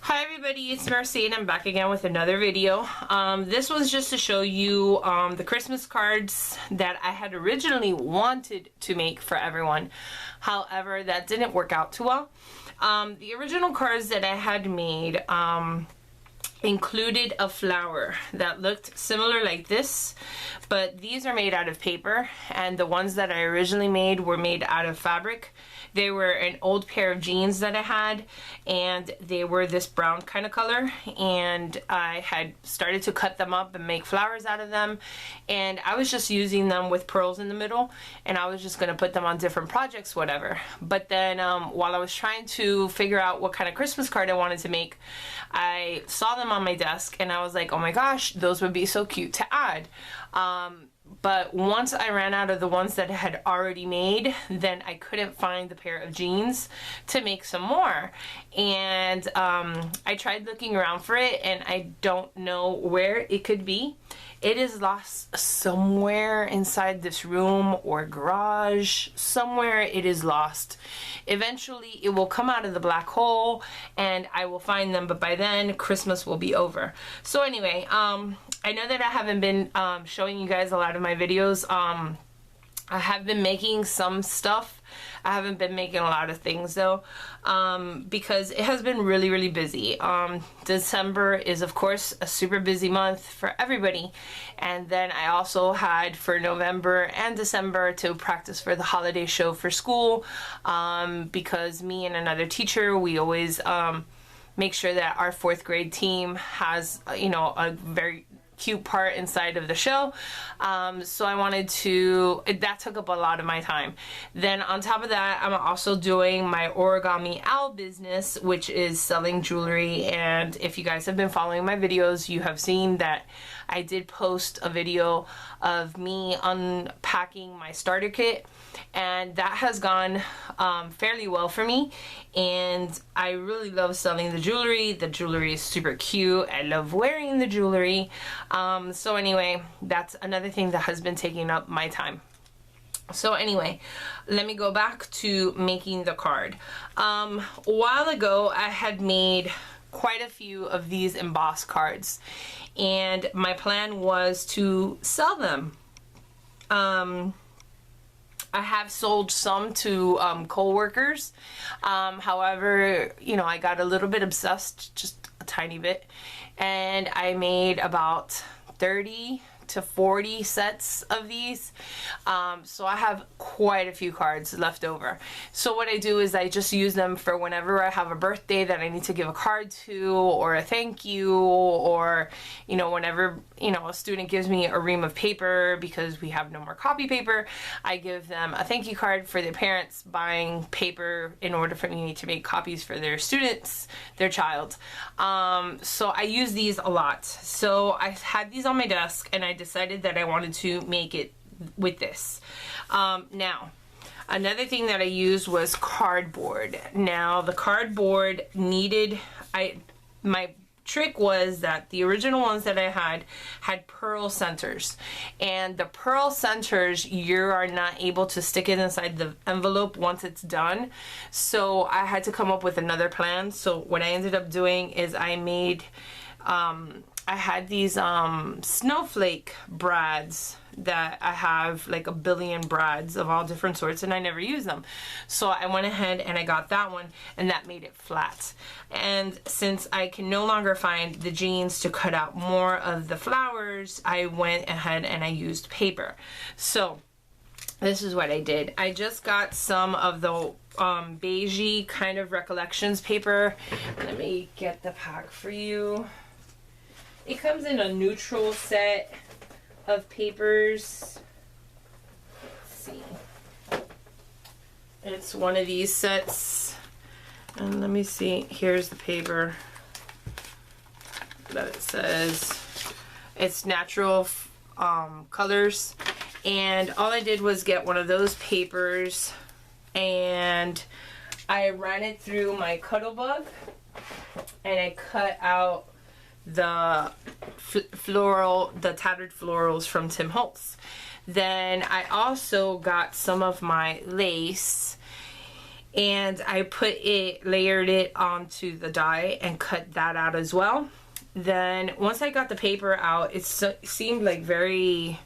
Hi everybody, it's Mercy and I'm back again with another video. This was just to show you the Christmas cards that I had originally wanted to make for everyone. However, that didn't work out too well. The original cards that I had made included a flower that looked similar like this, but these are made out of paper, and the ones that I originally made were made out of fabric. They were an old pair of jeans that I had, and they were this brown kind of color, and I had started to cut them up and make flowers out of them, and I was just using them with pearls in the middle, and I was just going to put them on different projects, whatever. But then while I was trying to figure out what kind of Christmas card I wanted to make, I saw them on my desk and I was like, oh my gosh, those would be so cute to add. But once I ran out of the ones that I had already made, then I couldn't find the pair of jeans to make some more. And I tried looking around for it, and I don't know where it could be. It is lost somewhere inside this room or garage. Somewhere it is lost. Eventually it will come out of the black hole and I will find them, but by then Christmas will be over. So anyway, I know that I haven't been showing you guys a lot of my videos. I have been making some stuff. I haven't been making a lot of things though, because it has been really busy. December is of course a super busy month for everybody, and then I also had for November and December to practice for the holiday show for school, because me and another teacher, we always make sure that our 4th grade team has, you know, a very cute part inside of the show. So I wanted to, that took up a lot of my time. Then on top of that, I'm also doing my Origami Owl business, which is selling jewelry. And if you guys have been following my videos, you have seen that I did post a video of me unpacking my starter kit, and that has gone fairly well for me, and I really love selling the jewelry. The jewelry is super cute. I love wearing the jewelry. So anyway, that's another thing that has been taking up my time. So anyway, let me go back to making the card. A while ago I had made quite a few of these embossed cards, and my plan was to sell them. I have sold some to co-workers. However, you know, I got a little bit obsessed, just a tiny bit, and I made about 30 to 40 sets of these. So I have quite a few cards left over. So what I do is I just use them for whenever I have a birthday that I need to give a card to, or a thank you, or, you know, whenever, you know, a student gives me a ream of paper because we have no more copy paper, I give them a thank you card for their parents buying paper in order for me to make copies for their students, their child. So I use these a lot. So I had these on my desk, and I decided that I wanted to make it with this. Now, another thing that I used was cardboard. Now, the cardboard needed, my trick was that the original ones that I had pearl centers, and the pearl centers, you are not able to stick it inside the envelope once it's done. So I had to come up with another plan. So what I ended up doing is I made I had these snowflake brads that I have like a billion brads of all different sorts, and I never use them. So I went ahead and I got that one, and that made it flat. And since I can no longer find the jeans to cut out more of the flowers, I went ahead and I used paper. So this is what I did. I just got some of the beigey kind of recollections paper. Let me get the pack for you. It comes in a neutral set of papers. Let's see. It's one of these sets. And let me see. Here's the paper that it says. It's natural colors. And all I did was get one of those papers, and I ran it through my Cuttlebug, and I cut out the tattered florals from Tim Holtz. Then I also got some of my lace, and I layered it onto the die and cut that out as well. Then once I got the paper out, it seemed like very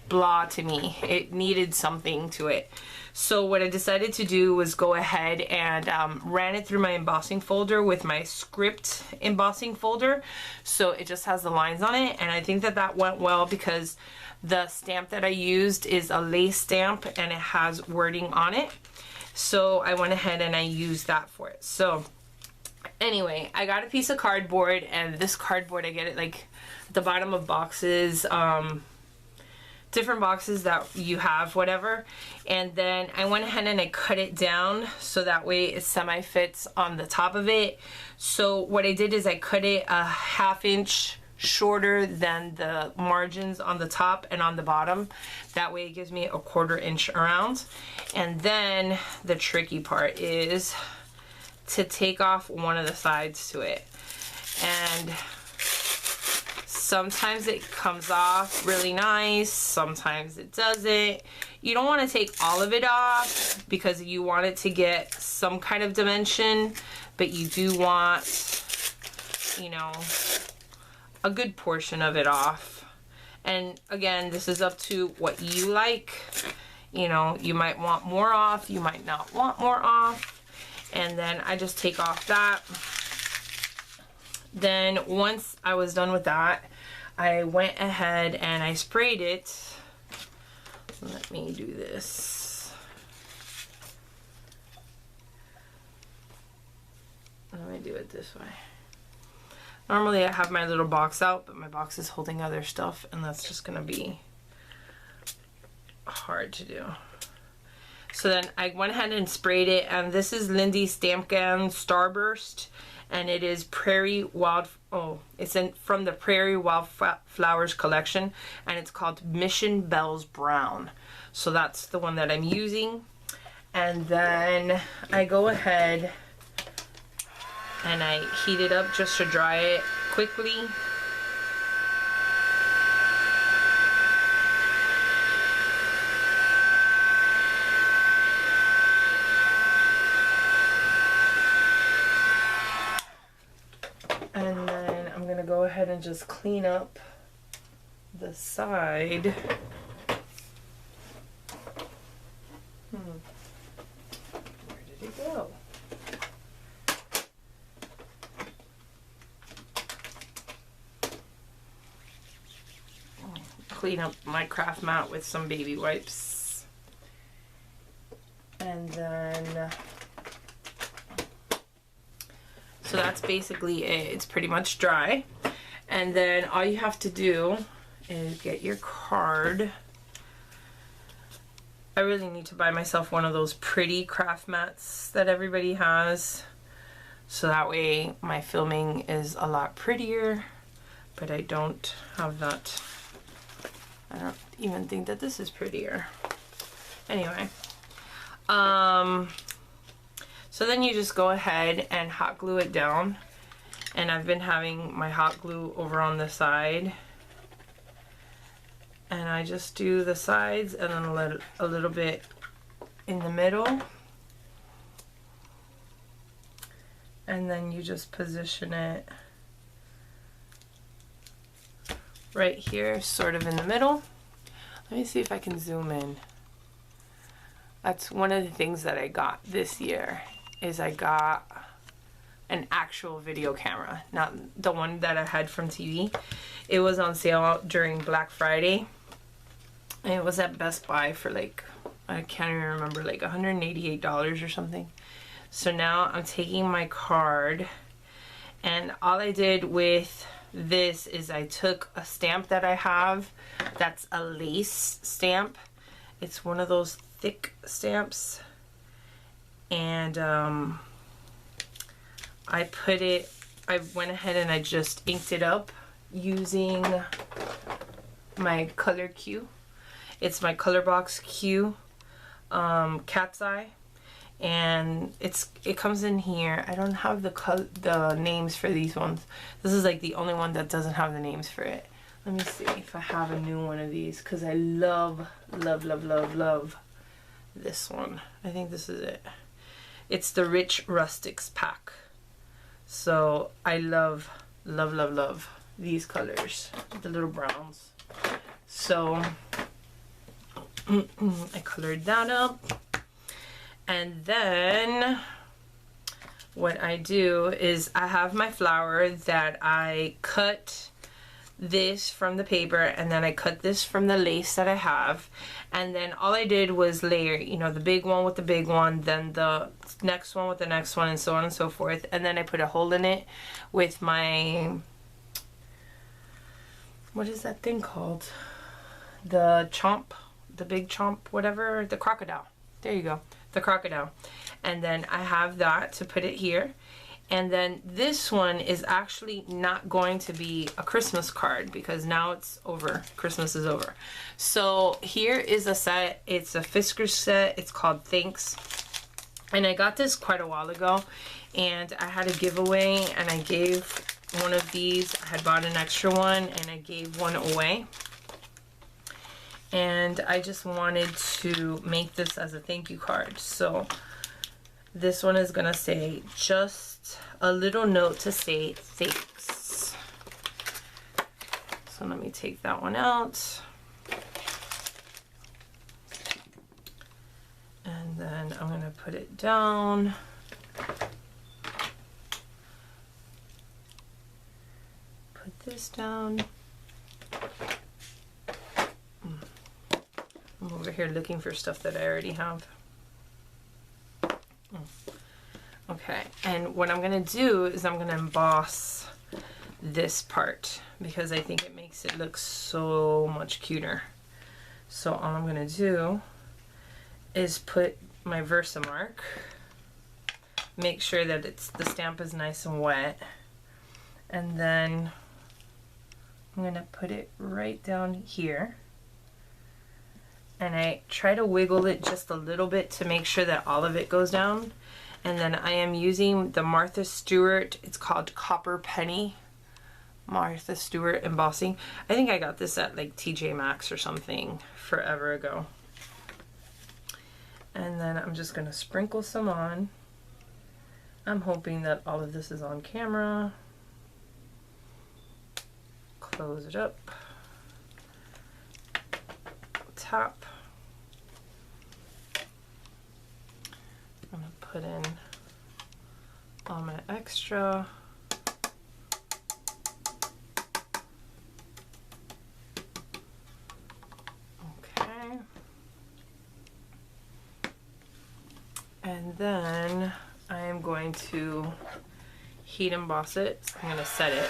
blah to me. It needed something to it. So what I decided to do was go ahead and ran it through my embossing folder with my script embossing folder. So it just has the lines on it, and I think that that went well because the stamp that I used is a lace stamp and it has wording on it. So I went ahead and I used that for it. So anyway, I got a piece of cardboard, and this cardboard, I get it like at the bottom of boxes, different boxes that you have, whatever. And then I went ahead and I cut it down so that way it semi-fits on the top of it. So what I did is I cut it a 1/2 inch shorter than the margins on the top and on the bottom. That way it gives me a 1/4 inch around. And then the tricky part is to take off one of the sides to it. And sometimes it comes off really nice, sometimes it doesn't. You don't want to take all of it off because you want it to get some kind of dimension, but you do want, you know, a good portion of it off. And again, this is up to what you like. You know, you might want more off, you might not want more off. And then I just take off that. Then once I was done with that, I went ahead and I sprayed it. Let me do this. Let me do it this way. Normally I have my little box out, but my box is holding other stuff, and that's just gonna be hard to do. So then I went ahead and sprayed it, and this is Lindy Stampgun Starburst, and it is Prairie Wild, it's from the Prairie Wildflowers collection, and it's called Mission Bells Brown. So that's the one that I'm using. And then I go ahead and I heat it up just to dry it quickly. And then I'm gonna go ahead and just clean up the side. Where did it go? Clean up my craft mat with some baby wipes. And then so that's basically it. It's pretty much dry. And then all you have to do is get your card. I really need to buy myself one of those pretty craft mats that everybody has, so that way my filming is a lot prettier, but I don't have that. I don't even think that this is prettier. Anyway, so then you just go ahead and hot glue it down, and I've been having my hot glue over on the side, and I just do the sides and then a little bit in the middle, and then you just position it right here, sort of in the middle. Let me see if I can zoom in. That's one of the things that I got this year, is I got an actual video camera, not the one that I had from TV. It was on sale during Black Friday, and it was at Best Buy for like, I can't even remember, like $188 or something. So now I'm taking my card, and all I did with this is I took a stamp that I have that's a lace stamp. It's one of those thick stamps, and I went ahead and I just inked it up using my Color Q. It's my Colorbox Q Cat's Eye, and it comes in here. I don't have the names for these ones. This is like the only one that doesn't have the names for it. Let me see if I have a new one of these, because I love, love, love, love, love this one. I think this is it. It's the Rich Rustics pack. So I love, love, love, love these colors, the little browns. So I colored that up. And then what I do is I have my flower that I cut this from the paper, and then I cut this from the lace that I have, and then all I did was layer, you know, the big one with the big one, then the next one with the next one, and so on and so forth. And then I put a hole in it with my, what is that thing called, the chomp, the big chomp, whatever, the crocodile, there you go, the crocodile. And then I have that to put it here. And then this one is actually not going to be a Christmas card because now it's over. Christmas is over. So here is a set. It's a Fiskars set. It's called Thanks. And I got this quite a while ago. And I had a giveaway and I gave one of these. I had bought an extra one and I gave one away. And I just wanted to make this as a thank you card. So this one is going to say, just a little note to say thanks. So let me take that one out. And then I'm going to put it down. Put this down. I'm over here looking for stuff that I already have. Okay, and what I'm going to do is I'm going to emboss this part because I think it makes it look so much cuter. So all I'm going to do is put my Versamark, make sure that the stamp is nice and wet, and then I'm going to put it right down here. And I try to wiggle it just a little bit to make sure that all of it goes down. And then I am using the Martha Stewart, it's called Copper Penny, Martha Stewart embossing. I think I got this at like TJ Maxx or something forever ago. And then I'm just going to sprinkle some on. I'm hoping that all of this is on camera. Close it up. Top. I'm going to put in all my extra. Okay. And then I am going to heat emboss it. So I'm going to set it.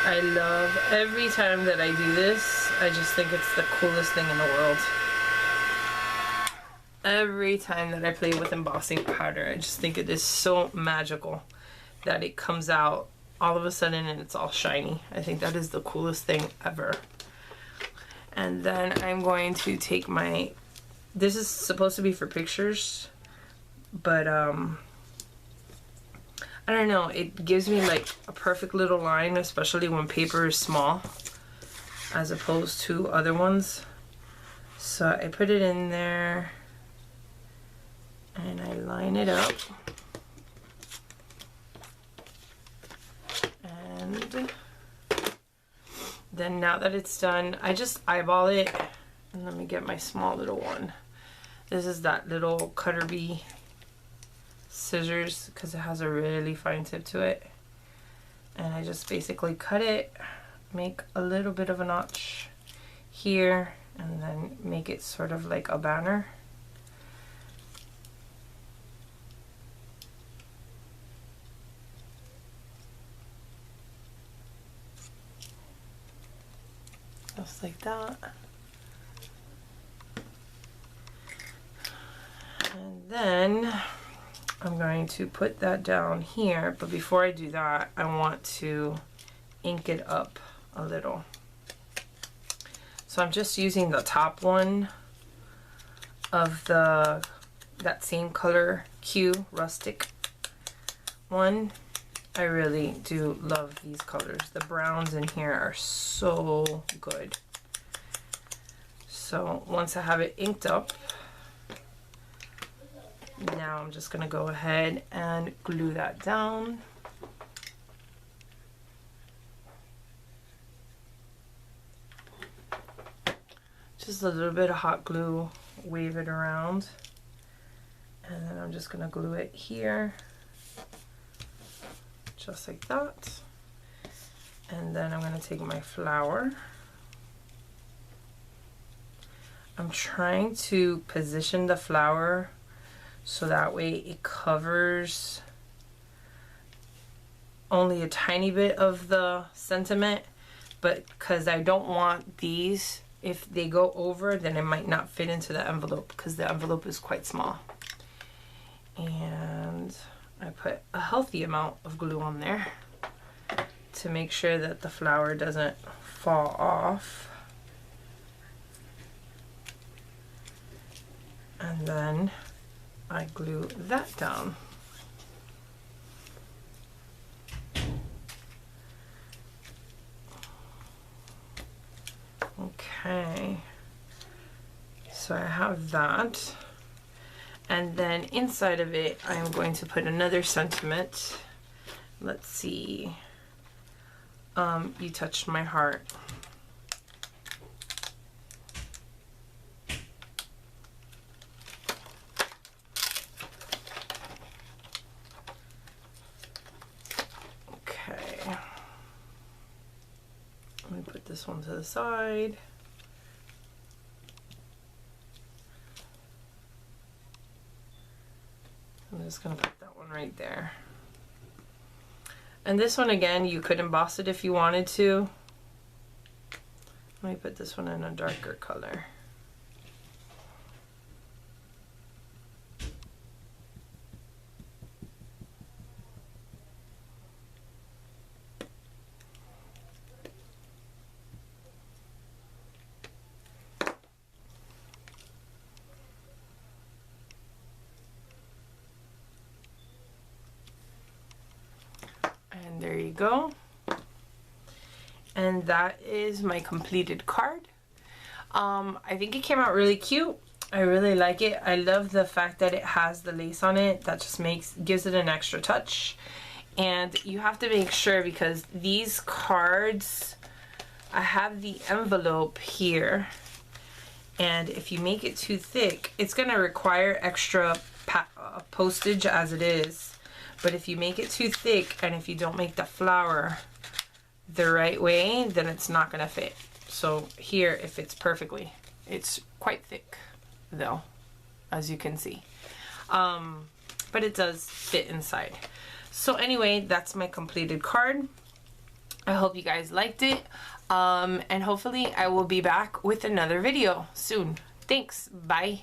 I love every time that I do this. I just think it's the coolest thing in the world. Every time that I play with embossing powder, I just think it is so magical that it comes out all of a sudden and it's all shiny. I think that is the coolest thing ever. And then I'm going to take my, this is supposed to be for pictures, but I don't know, it gives me like a perfect little line, especially when paper is small as opposed to other ones. So I put it in there and I line it up. And then now that it's done, I just eyeball it. And let me get my small little one. This is that little cutter bee scissors because it has a really fine tip to it, and I just basically cut it, make a little bit of a notch here, and then make it sort of like a banner. Just like that. And then I'm going to put that down here, but before I do that, I want to ink it up a little. So I'm just using the top one of that same color Q Rustic one. I really do love these colors. The browns in here are so good. So once I have it inked up, now I'm just gonna go ahead and glue that down. Just a little bit of hot glue, wave it around, and then I'm just gonna glue it here, just like that. And then I'm gonna take my flower. I'm trying to position the flower so that way it covers only a tiny bit of the sentiment, but because I don't want these, if they go over, then it might not fit into the envelope because the envelope is quite small. And I put a healthy amount of glue on there to make sure that the flower doesn't fall off. And then I glue that down. Okay, so I have that, and then inside of it I am going to put another sentiment. Let's see, you touched my heart. Let me put this one to the side. I'm just gonna put that one right there. And this one again, you could emboss it if you wanted to. Let me put this one in a darker color. And there you go. And that is my completed card. I think it came out really cute. I really like it. I love the fact that it has the lace on it. That just gives it an extra touch. And you have to make sure, because these cards, I have the envelope here, and if you make it too thick, it's going to require extra postage as it is. But if you make it too thick, and if you don't make the flower the right way, then it's not going to fit. So here it fits perfectly. It's quite thick though, as you can see, but it does fit inside. So anyway, that's my completed card. I hope you guys liked it, and hopefully I will be back with another video soon. Thanks, bye.